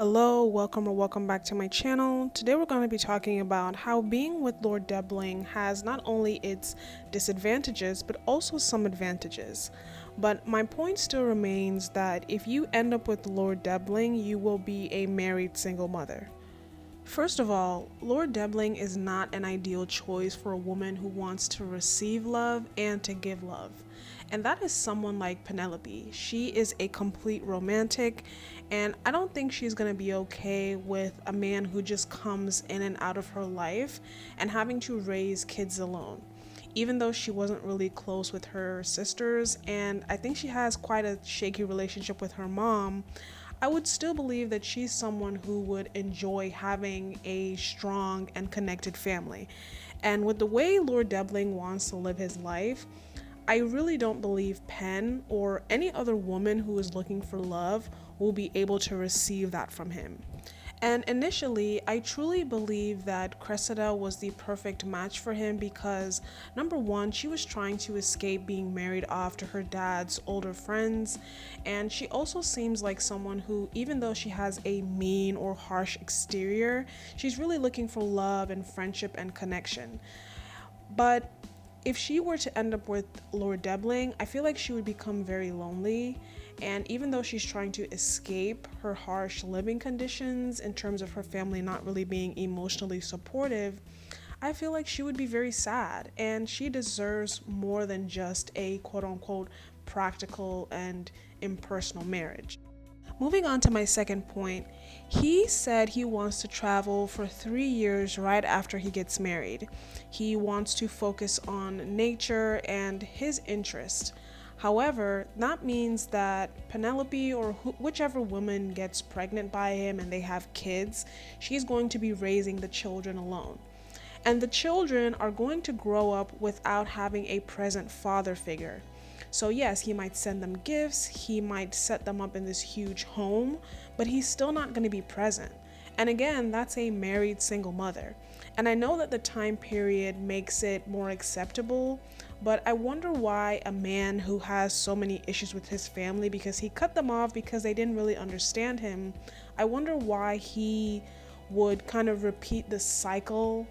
Hello, welcome or welcome back to my channel. Today we're going to be talking about how being with Lord Debling has not only its disadvantages but also some advantages. But my point still remains that if you end up with Lord Debling, you will be a married single mother. First of all, Lord Debling is not an ideal choice for a woman who wants to receive love and to give love. And that is someone like Penelope. She is a complete romantic, and I don't think she's gonna be okay with a man who just comes in and out of her life and having to raise kids alone. Even though she wasn't really close with her sisters, and I think she has quite a shaky relationship with her mom, I would still believe that she's someone who would enjoy having a strong and connected family. And with the way Lord Debling wants to live his life, I really don't believe Pen or any other woman who is looking for love will be able to receive that from him. And initially, I truly believe that Cressida was the perfect match for him because, number one, she was trying to escape being married off to her dad's older friends, and she also seems like someone who, even though she has a mean or harsh exterior, she's really looking for love and friendship and connection. But if she were to end up with Lord Debling, I feel like she would become very lonely. And even though she's trying to escape her harsh living conditions in terms of her family not really being emotionally supportive, I feel like she would be very sad. And she deserves more than just a quote unquote practical and impersonal marriage. Moving on to my second point, he said he wants to travel for 3 years right after he gets married. He wants to focus on nature and his interest. However, that means that Penelope or whichever woman gets pregnant by him and they have kids, she's going to be raising the children alone. And the children are going to grow up without having a present father figure. So yes, he might send them gifts, he might set them up in this huge home, but he's still not going to be present. And again, that's a married single mother. And I know that the time period makes it more acceptable, but I wonder why a man who has so many issues with his family because he cut them off because they didn't really understand him, I wonder why he would kind of repeat the cycle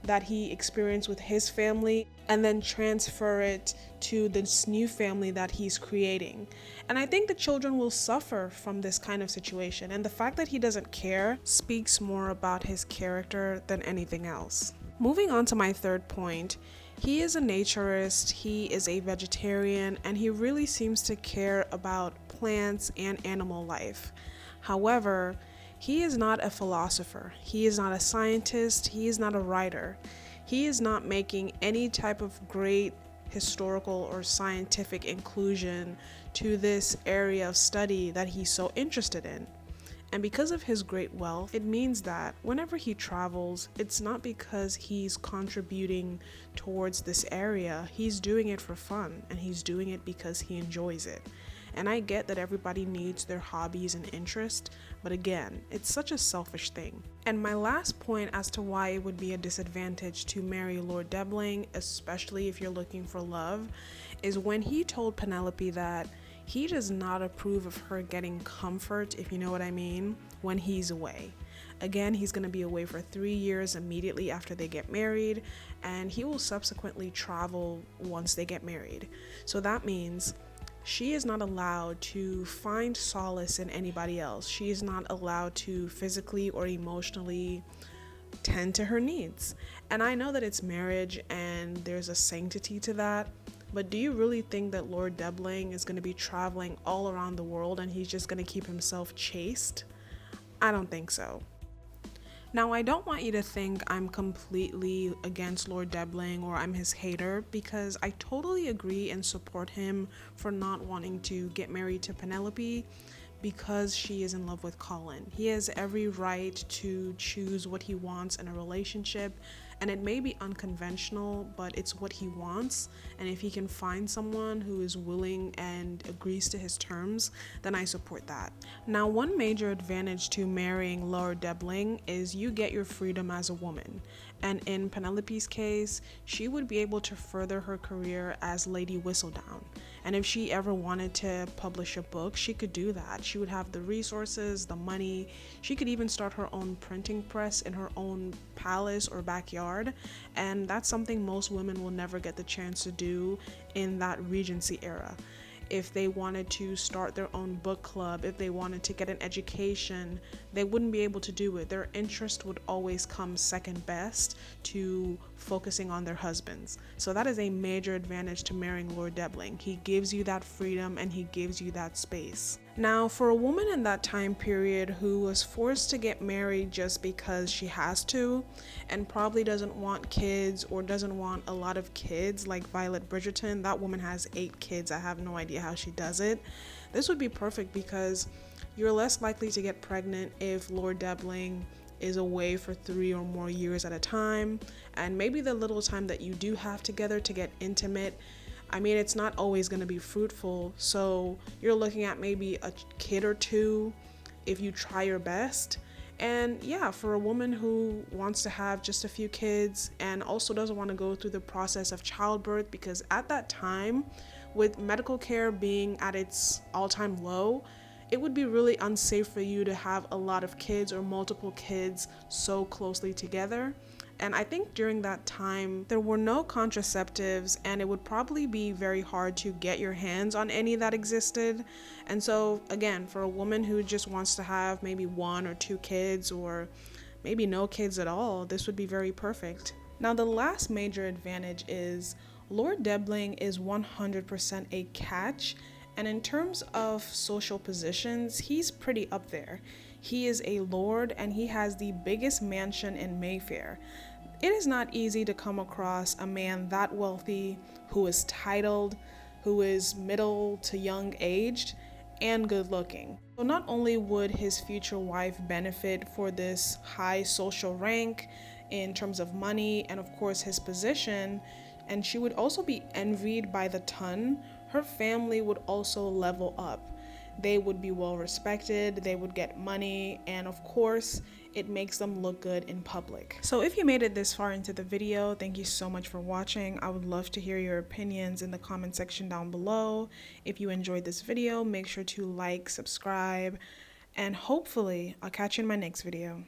that he experienced with his family and then transfer it to this new family that he's creating. And I think the children will suffer from this kind of situation, and the fact that he doesn't care speaks more about his character than anything else. Moving on to my third point, he is a naturist, he is a vegetarian, and he really seems to care about plants and animal life. However, he is not a philosopher, he is not a scientist, he is not a writer. He is not making any type of great historical or scientific inclusion to this area of study that he's so interested in. And because of his great wealth, it means that whenever he travels, it's not because he's contributing towards this area, he's doing it for fun and he's doing it because he enjoys it. And I get that everybody needs their hobbies and interests, but again, it's such a selfish thing. And my last point as to why it would be a disadvantage to marry Lord Debling, especially if you're looking for love, is when he told Penelope that he does not approve of her getting comfort, if you know what I mean, when he's away. Again, he's going to be away for 3 years immediately after they get married, and he will subsequently travel once they get married. So that means she is not allowed to find solace in anybody else. She is not allowed to physically or emotionally tend to her needs. And I know that it's marriage and there's a sanctity to that, but do you really think that Lord Debling is going to be traveling all around the world and he's just going to keep himself chaste? I don't think so. Now, I don't want you to think I'm completely against Lord Debling or I'm his hater, because I totally agree and support him for not wanting to get married to Penelope because she is in love with Colin. He has every right to choose what he wants in a relationship, and it may be unconventional, but it's what he wants. And if he can find someone who is willing and agrees to his terms, then I support that. Now, one major advantage to marrying Lord Debling is you get your freedom as a woman. And in Penelope's case, she would be able to further her career as Lady Whistledown. And if she ever wanted to publish a book, she could do that. She would have the resources, the money. She could even start her own printing press in her own palace or backyard. And that's something most women will never get the chance to do in that Regency era. If they wanted to start their own book club, if they wanted to get an education, they wouldn't be able to do it. Their interest would always come second best to focusing on their husbands. So that is a major advantage to marrying Lord Debling. He gives you that freedom and he gives you that space. Now, for a woman in that time period who was forced to get married just because she has to, and probably doesn't want kids or doesn't want a lot of kids like Violet Bridgerton, that woman has 8 kids. I have no idea how she does it. This would be perfect because you're less likely to get pregnant if Lord Debling is away for 3 or more years at a time, and maybe the little time that you do have together to get intimate, I mean, it's not always going to be fruitful, so you're looking at maybe a kid or 2 if you try your best. And yeah, for a woman who wants to have just a few kids and also doesn't want to go through the process of childbirth, because at that time, with medical care being at its all-time low, it would be really unsafe for you to have a lot of kids or multiple kids so closely together. And I think during that time, there were no contraceptives, and it would probably be very hard to get your hands on any that existed. And so, again, for a woman who just wants to have maybe 1 or 2 kids, or maybe no kids at all, this would be very perfect. Now, the last major advantage is Lord Debling is 100% a catch. And in terms of social positions, he's pretty up there. He is a lord and he has the biggest mansion in Mayfair. It is not easy to come across a man that wealthy, who is titled, who is middle to young aged, and good looking. So not only would his future wife benefit for this high social rank in terms of money and of course his position, and she would also be envied by the ton, her family would also level up. They would be well respected, they would get money, and of course, it makes them look good in public. So if you made it this far into the video, thank you so much for watching. I would love to hear your opinions in the comment section down below. If you enjoyed this video, make sure to like, subscribe, and hopefully I'll catch you in my next video.